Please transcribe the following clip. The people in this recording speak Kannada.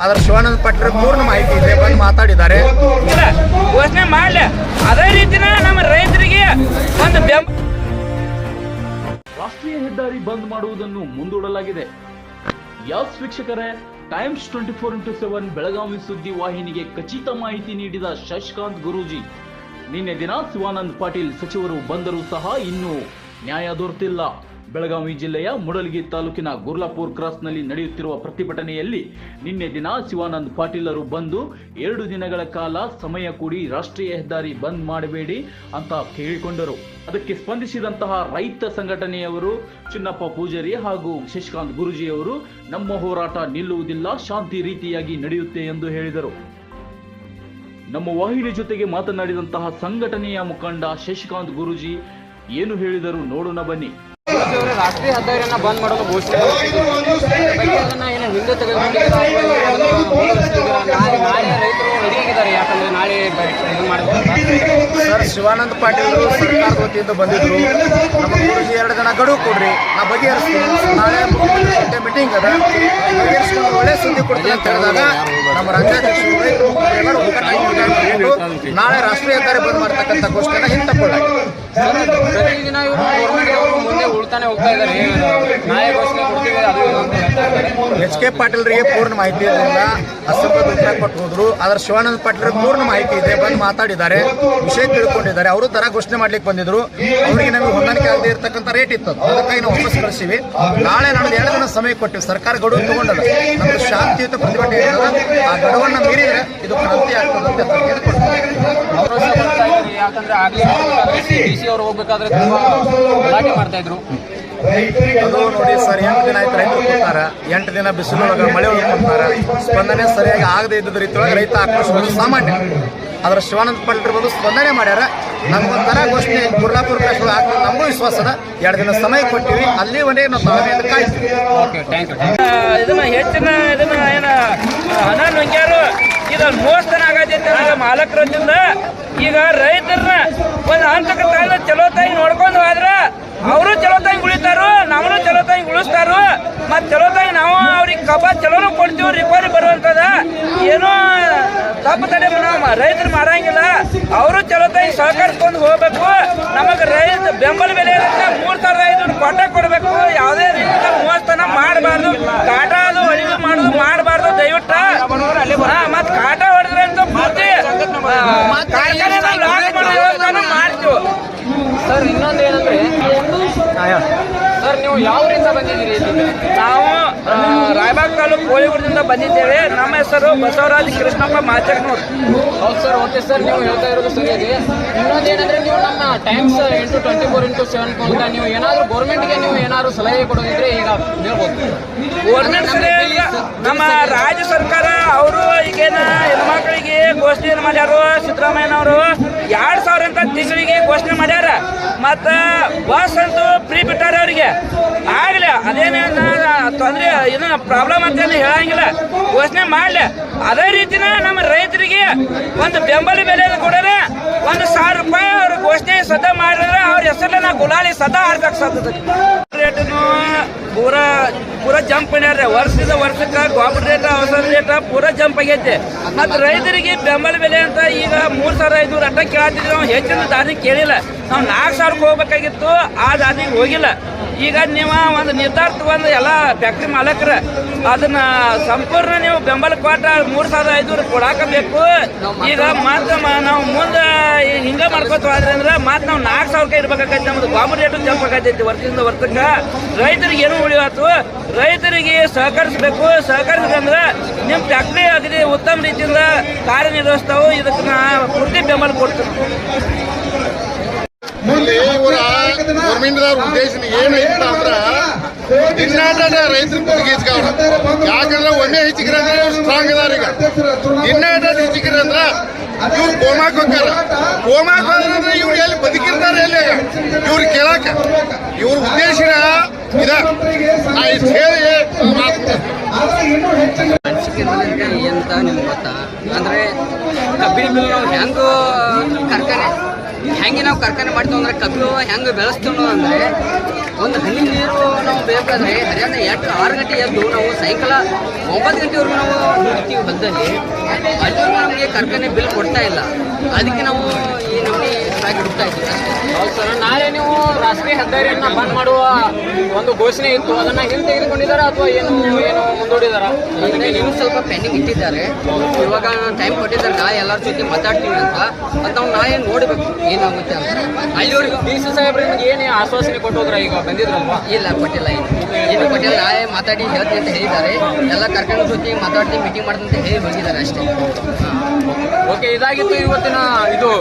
ಆದ್ರೆ ಶಿವಾನಂದ ಪಾಟೀಲ್ ಪೂರ್ಣ ಮಾಹಿತಿ ಇದೆ, ಬಂದು ಮಾತಾಡಿದ್ದಾರೆ. ಘೋಷಣೆ ಮಾಡಲಿ, ಅದೇ ರೀತಿನ ನಮ್ಮ ರೈತರಿಗೆ ಒಂದು ರಾಷ್ಟ್ರೀಯ ಹೆದ್ದಾರಿ ಬಂದ್ ಮಾಡುವುದನ್ನು ಮುಂದೂಡಲಾಗಿದೆ. ಯಾಸ್ ವೀಕ್ಷಕರೇ, ಟೈಮ್ಸ್ 24x7 ಬೆಳಗಾವಿ ಸುದ್ದಿ ವಾಹಿನಿಗೆ ಖಚಿತ ಮಾಹಿತಿ ನೀಡಿದ ಶಶಿಕಾಂತ್ ಗುರೂಜಿ, ನಿನ್ನೆ ದಿನ ಶಿವಾನಂದ ಪಾಟೀಲ್ ಸಚಿವರು ಬಂದರೂ ಸಹ ಇನ್ನೂ ನ್ಯಾಯ ದೊರೆತಿಲ್ಲ. ಬೆಳಗಾವಿ ಜಿಲ್ಲೆಯ ಮೂಡಲಗಿ ತಾಲೂಕಿನ ಗುರ್ಲಾಪುರ್ ಕ್ರಾಸ್ನಲ್ಲಿ ನಡೆಯುತ್ತಿರುವ ಪ್ರತಿಭಟನೆಯಲ್ಲಿ ನಿನ್ನೆ ದಿನ ಶಿವಾನಂದ ಪಾಟೀಲರು ಬಂದು 2 ದಿನಗಳ ಕಾಲ ಸಮಯ ಕೂಡಿ ರಾಷ್ಟ್ರೀಯ ಹೆದ್ದಾರಿ ಬಂದ್ ಮಾಡಬೇಡಿ ಅಂತ ಕೇಳಿಕೊಂಡರು. ಅದಕ್ಕೆ ಸ್ಪಂದಿಸಿದಂತಹ ರೈತ ಸಂಘಟನೆಯವರು ಚಿನ್ನಪ್ಪ ಪೂಜಾರಿ ಹಾಗೂ ಶಶಿಕಾಂತ್ ಗುರೂಜಿಯವರು, ನಮ್ಮ ಹೋರಾಟ ನಿಲ್ಲುವುದಿಲ್ಲ, ಶಾಂತಿ ರೀತಿಯಾಗಿ ನಡೆಯುತ್ತೆ ಎಂದು ಹೇಳಿದರು. ನಮ್ಮ ವಾಹಿನಿ ಜೊತೆಗೆ ಮಾತನಾಡಿದಂತಹ ಸಂಘಟನೆಯ ಮುಖಂಡ ಶಶಿಕಾಂತ್ ಗುರೂಜಿ ಏನು ಹೇಳಿದರು ನೋಡೋಣ ಬನ್ನಿ. ರಾಷ್ಟ್ರೀಯ ಹೆದ್ದಾರಿಯನ್ನ ಬಂದ್ ಮಾಡಲು ಘೋಷಣೆ ಅದನ್ನ ಏನು ಹಿಂದೆ ತೆಗೆದುಕೊಂಡಿದ್ದಾರೆ. ನಾಳೆ ರೈತರು ರೆಡಿಯಾಗಿದ್ದಾರೆ, ಯಾಕಂದ್ರೆ ನಾಳೆ ಇದು ಮಾಡ್ತಾರೆ. ಸರ್, ಶಿವಾನಂದ ಪಾಟೀಲ್ ಸರ್ಕಾರದ ವತಿಯಿಂದ ಬಂದಿದ್ರು. ನಮ್ಮ ಗುರುಜಿ 2 ದಿನ ಗಡುವು ಕೊಡ್ರಿ, ನಾ ಬಗೆಹರಿಸ್ತೀನಿ, ನಾಳೆ ಮೀಟಿಂಗ್ ಅದ, ಬಗೆಹರಿಸ್ಕೊಂಡು ಒಳ್ಳೆ ಸುದ್ದಿ ಕೊಡ್ತೀನಿ ಅಂತ ಹೇಳಿದಾಗ ನಮ್ಮ ರಾಜ್ಯಾಧ್ಯಕ್ಷರು ಎಲ್ಲರೂ ನಾಳೆ ರಾಷ್ಟ್ರೀಯ ಹೆದ್ದಾರಿ ಬಂದ್ ಮಾಡ್ತಕ್ಕಂಥ ಘೋಷಣೆನ ಹಿಂತಕೊಳ್ಳಾಗಿದೆ. ಪ್ರತಿದಿನ ಇವರು ಗೌರ್ಮೆಂಟ್ ಅವರು ಮುಂದೆ ಉಳ್ತಾನೆ ಹೋಗ್ತಾ ಇದ್ದಾರೆ. ನಾಳೆ ಘೋಷಣೆ ಕೊಡ್ತೀವಿ ಅದು HK ಪಾಟೀಲ್ರಿಗೆ ಪೂರ್ಣ ಮಾಹಿತಿ ಇರೋದ್ರಿಂದ ಅಸಂಬದ್ಧ ಉತ್ತರ ಕೊಟ್ಟು ಹೋದ್ರು. ಆದ್ರೆ ಶಿವಾನಂದ ಪಾಟೀಲ್ ಪೂರ್ಣ ಮಾಹಿತಿ ಇದೆ, ಬಂದು ಮಾತಾಡಿದ್ದಾರೆ, ವಿಷಯ ತಿಳ್ಕೊಂಡಿದ್ದಾರೆ. ಅವರು ದರ ಘೋಷಣೆ ಮಾಡ್ಲಿಕ್ಕೆ ಬಂದಿದ್ರು. ಅವರಿಗೆ ನಮಗೆ ಹೊಂದಾಣಿಕೆ ಆಗದೆ ಇರತಕ್ಕಂಥ ರೇಟ್ ಇತ್ತು, ಅದಕ್ಕಾಗಿ ನಾವು ವಾಪಸ್ ಕಳಿಸಿವಿ. ನಾಳೆ ನಾವು 2 ದಿನ ಸಮಯ ಕೊಟ್ಟಿವಿ. ಸರ್ಕಾರ ಗಡುವು ತಗೊಂಡಲ್ಲ, ನಮ್ದು ಶಾಂತಿಯುತ ಪ್ರತಿಭಟನೆ ಇರ್ತದೆ. ಆ ಗಡುವನ್ನು ಮೀರಿದ್ರೆ ಇದು ಕ್ರಾಂತಿ ಆಗ್ತದೆ ಅಂತ ಹೇಳ್ಕೊಡ್ತಾರೆ. ಯಾಕಂದ್ರೆ ಆಗ್ಲೇ DC ಅವರು ಹೋಗ್ಬೇಕಾದ್ರೆ ತುಂಬಾ ಗಲಾಟೆ ಮಾಡ್ತಾ ಇದ್ರು. ಅದು ನೋಡಿ ಸರ್, 8 ದಿನ ಆಯ್ತು ರೈತರು ಕೊಡ್ತಾರ, 8 ದಿನ ಬಿಸಿಲೊಳಗೆ ಮಳೆ ಒಳಗೆ ಕೊಡ್ತಾರ, ಸ್ಪಂದನೆ ಸರಿಯಾಗಿ ಆಗದೆ ಇದ್ದ ರೀತಿಯೊಳಗೆ ರೈತ ಆಕ್ರೋಶ ಸಾಮಾನ್ಯ. ಆದ್ರೆ ಶಿವಾನಂದ ಪಾಟೀಲ್ ಬಂದು ಸ್ಪಂದನೆ ಮಾಡ್ಯಾರ. ನಮ್ಗೊಂಥರ ಘೋಷಣೆ ಗುರ್ಲಾಪುರ ಕ್ರಾಸ್ಗಳು ಆಗ್ತದೆ, ನಮಗೂ ವಿಶ್ವಾಸ ಅದ. 2 ದಿನ ಸಮಯ ಕೊಟ್ಟಿವಿ, ಅಲ್ಲಿವರೆಗೆ ನಾವು ತಾಳ್ಮೆಯಿಂದ ಕಾಯ್ತೀವಿ. ಇದನ್ನ ಹೆಚ್ಚಿನ ಇದನ್ನ ಏನ ಹಣ ನುಂಗ್ಯಾರು, ಇದು ಮೋಸ್ತನ ಆಗತೈತೆ ಮಾಲಕರಿಂದ. ಈಗ ರೈತರನ್ನ ಒಂದು ಹಂತಕ್ಕೆ ತಾಯಿನ ಚಲೋ ತಾಯಿ ನೋಡ್ಕೊಂಡು ಹೋದ್ರ ಅವರು ಚಲೋ ತಾಯಿ ಉಳಿತಾರು, ನಾವು ಚಲೋ ತಾಯಿ ಉಳಿಸ್ತಾರು. ಮತ್ತು ಚಲೋ ತಾಯಿ ನಾವು ಅವ್ರಿಗೆ ಕಬ್ಬ ಚಲೋನು ಕೊಡ್ತೀವಿ, ರಿಕವರಿ ಬರುವಂತದ. ಏನೋ ತಪ್ಪು ತಡೆ ನಾವು ರೈತರು ಮಾಡಂಗಿಲ್ಲ, ಅವರು ಚಲೋ ತಾಯಿ ಸಹಕರಿಸ್ಕೊಂಡು ಹೋಗ್ಬೇಕು. ನಮಗೆ ರೈತ ಬೆಂಬಲ ಬೆಲೆ 3,500 ಕೊಟ್ಟ ಕೊಡ್ಬೇಕು. ಯಾವುದೇ ರೀತಿ 30 ತನ ಮಾಡಬಾರ್ದು, ಕಾಟ ಅದು ಅಳಿದು ಮಾಡೋದು ಮಾಡಬಾರ್ದು ದಯವಿಟ್ಟು. ಮತ್ ಕಾಟ ಹೊಡೆದ್ರೆ ಅಂತ ಪೂರ್ತಿ ಮಾಡ್ತೀವಿ. ಸರ್, ಇನ್ನೊಂದು ಏನಂದ್ರೆ ಸರ್, ನೀವು ಯಾವರಿಂದ ಬಂದಿದ್ದೀರಿ? ನಾವು ರಾಯಬಾಗ್ ತಾಲೂಕು ಕೋಳಿಗುಡದಿಂದ ಬಂದಿದ್ದೇವೆ. ನಮ್ಮ ಹೆಸರು ಬಸವರಾಜ್ ಕೃಷ್ಣಪ್ಪ ಮಾಚಕ್ನೂರ್. ಹೌದು ಸರ್, ಓಕೆ ಸರ್, ನೀವು ಹೇಳ್ತಾ ಇರೋದು ಸರಿಯಾಗಿ. ಇನ್ನೊಂದೇನಂದ್ರೆ ನೀವು ನಮ್ಮ ಟೈಮ್ಸ್ 24x7 ಮೂಲಕ ನೀವು ಏನಾದರೂ ಗೌರ್ಮೆಂಟ್ಗೆ ನೀವು ಏನಾದ್ರು ಸಲಹೆ ಕೊಡೋದಿದ್ರೆ ಈಗ ಹೇಳ್ಬೋದು. ಗೌರ್ಮೆಂಟ್ ನಮ್ಮ ರಾಜ್ಯ ಸರ್ಕಾರ ಅವರು ಈಗೇನ ಹೆಣ್ಮಕ್ಳಿಗೆ ಘೋಷಣೆ ಮಾಡ್ಯಾರು. ಸಿದ್ದರಾಮಯ್ಯನವರು 2,000 ಅಂತ ತಿಂಗಳಿಗೆ ಘೋಷಣೆ ಮಾಡ್ಯಾರ. ಮತ್ತ ಬಸ್ ಅಂತೂ ಫ್ರೀ ಬಿಟ್ಟಾರ ಅವ್ರಿಗೆ. ಆಗ್ಲಿ ಅದೇನ ತೊಂದ್ರೆ ಇದನ್ನ ಪ್ರಾಬ್ಲಮ್ ಅಂತ ಹೇಳಂಗಿಲ್ಲ, ಘೋಷಣೆ ಮಾಡ್ಲಿ. ಅದೇ ರೀತಿನ ನಮ್ಮ ರೈತರಿಗೆ ಒಂದು ಬೆಂಬಲ ಬೆಲೆ ಕೊಡೋಣ. 1,000 ರೂಪಾಯಿ ಅವ್ರ ಘೋಷಣೆ ಸದಾ ಮಾಡಿದ್ರೆ ಅವ್ರ ಹೆಸರನ್ನ ಗುಲಾಲಿ ಸದಾ ಆಡ್ಬೇಕು. ಸದ ರೇಟನು ಪೂರಾ ಜಂಪ್ ಮಾಡ್ಯಾರ. ವರ್ಷದಿಂದ ವರ್ಷಕ್ಕೆ ಗೊಬ್ಬರ ರೇಟ್, ಔಷಧ ರೇಟ್ ಪೂರಾ ಜಂಪ್ ಆಗೈತೆ. ಮತ್ತು ರೈತರಿಗೆ ಬೆಂಬಲ ಬೆಲೆ ಅಂತ ಈಗ 3,500 ಅಟ್ಟ ಕೇಳತ್ತಿದ್ವಿ. ನಾವು ಹೆಚ್ಚಿನ ದಾರಿ ಕೇಳಿಲ್ಲ. ನಾವು 4,000ಕ್ಕೆ ಹೋಗ್ಬೇಕಾಗಿತ್ತು, ಆ ದಾರಿಗೆ ಹೋಗಿಲ್ಲ. ಈಗ ನೀವು ಒಂದು ನಿರ್ಧಾರ ತಗೊಂಡು ಎಲ್ಲ ಫ್ಯಾಕ್ಟ್ರಿ ಮಾಲಕರ ಅದನ್ನ ಸಂಪೂರ್ಣ ನೀವು ಬೆಂಬಲ ಕೊಟ್ಟ 3,500 ಕೊಡಾಕಬೇಕು. ಈಗ ಮತ್ತೆ ನಾವು ಮುಂದೆ ಹಿಂಗ ಮಾಡ್ಕೋತ ಹೋದ್ರಿ ಅಂದ್ರೆ ಮತ್ತೆ ನಾವು 4,000 ಇಡ್ಬೇಕಾಗೈತಿ. ನಮ್ದು ಗೊಬ್ಬರ ರೇಟು ಜಂಪ್ ಆಗೈತಿ ವರ್ಷದಿಂದ ವರ್ಷಕ್ಕೆ. ರೈತರಿಗೆ ಏನು ಉಳಿಯತ್ತು, ರೈತರಿಗೆ ಸಹಕರಿಸಬೇಕು. ಸಹಕರಿಸಿದ್ರೆ ನಿಮ್ಮ ಫ್ಯಾಕ್ಟ್ರಿ ಅಗದಿ ಉತ್ತಮ ರೀತಿಯಿಂದ ಕಾರ್ಯನಿರ್ವಹಿಸ್ತಾವೆ. ಇದಕ್ಕೆ ನಾ ಪೂರ್ತಿ ಬೆಂಬಲ ಕೊಡ್ತೀನಿ. ಗೌರ್ಮೆಂಟ್ ಉದ್ದೇಶ ಏನೈತ ಅಂದ್ರ ದಿನಾಟ ರೈತರ ಕುದಿಗೇಸ್ಕವ್ರ. ಯಾಕಂದ್ರೆ ಒಮ್ಮೆ ಹೆಚ್ಚಿಗ್ರ ಸ್ಟ್ರಾಂಗ್ ಅದಾರ. ಈಗ ದಿನಾಟ ಹೆಚ್ಚಿಗ್ರ ಅಂದ್ರ ಇವ್ರು ಕೋಮಾಕ್ ಹೋಗ್ತಾರ. ಕೋಮಾಕ್ ಹೋದ್ರೆ ಇವ್ರು ಎಲ್ಲಿ ಬದುಕಿರ್ತಾರೆ, ಎಲ್ಲಿ ಇವ್ರು ಕೇಳಾಕ. ಇವ್ರ ಉದ್ದೇಶ ಇದ ಹೇಳಿ ಅಂತ ನಿಮ್ಗೆ ಗೊತ್ತಾ? ಅಂದ್ರೆ ಕಬ್ಬಿನ ಮಿಲ್ ನಾವು ಹೆಂಗ ಕಾರ್ಖಾನೆ ಹೆಂಗೆ ನಾವು ಕಾರ್ಖಾನೆ ಮಾಡ್ತೀವಿ ಅಂದ್ರೆ ಕಬ್ಬು ಹೆಂಗೆ ಬೆಳೆಸ್ತೀವಿ ಅಂದರೆ ಒಂದು ಹನಿ ನೀರು ನಾವು ಬೇಕಾದ್ರೆ ಹರಿಯಾಣ 6 ಗಂಟೆ ಎದ್ದು ನಾವು ಸಾಯಂಕಾಲ 9 ಗಂಟೆವರೆಗೂ ನಾವು ದುಡಿತೀವಿ ಹೊಲದಲ್ಲಿ. ಅಲ್ಲಿವರೆಗೂ ನಮಗೆ ಕಾರ್ಖಾನೆ ಬಿಲ್ ಕೊಡ್ತಾ ಇಲ್ಲ. ಅದಕ್ಕೆ ನಾವು ಈ ನಮ್ಮನೆ ಸಾಗಿ ಹುಡ್ತಾ ಇದ್ದೀವಿ. ಹೌದು ಸರ್, ನಾಳೆ ನೀವು ರಾಷ್ಟ್ರೀಯ ಹೆದ್ದಾರಿಯನ್ನು ಬಂದ್ ಮಾಡುವ ಒಂದು ಘೋಷಣೆ ಇತ್ತು, ಅದನ್ನು ಹಿಂದೆ ತೆಗೆದುಕೊಂಡಿದ್ದಾರೆ ಅಥವಾ ಏನು ಮುಂದೂಡಿದಾರ? ಅದಕ್ಕೆ ನೀವು ಸ್ವಲ್ಪ ಪೆಂಡಿಂಗ್ ಇಟ್ಟಿದ್ದಾರೆ. ಇವಾಗ ಟೈಮ್ ಕೊಟ್ಟಿದ್ದಾರೆ, ನಾಳೆ ಎಲ್ಲರ ಜೊತೆ ಮಾತಾಡ್ತೀವಿ ಅಂತ. ಅದು ನಾವು ನಾಳೆ ನೋಡಬೇಕು ಏನಾಗುತ್ತೆ ಅಂತ. ಅಲ್ಲಿವರೆಗೂ ಡಿ ಸಿ ಸಾಹೇಬ್ರು ನಿಮಗೆ ಏನು ಆಶ್ವಾಸನೆ ಕೊಟ್ಟೋದ್ರ? ಈಗ ಬಂದಿದ್ರಲ್ವಾ? ಇಲ್ಲ, ಕೊಟ್ಟಿಲ್ಲ. ಏನು ಕೊಟ್ಟಿಲ್ಲ. ನಾಳೆ ಮಾತಾಡಿ ಹೇಳ್ತೀನಿ ಅಂತ ಹೇಳಿದ್ದಾರೆ. ಎಲ್ಲ ಕಾರ್ಖಾನೆ ಜೊತೆ ಮಾತಾಡ್ತೀನಿ, ಮೀಟಿಂಗ್ ಮಾಡ್ತೀನಿ ಅಂತ ಹೇಳಿ ಹೋಗಿದ್ದಾರೆ ಅಷ್ಟೇ. ಓಕೆ, ಇದಾಗಿತ್ತು ಇವತ್ತಿನ ಇದು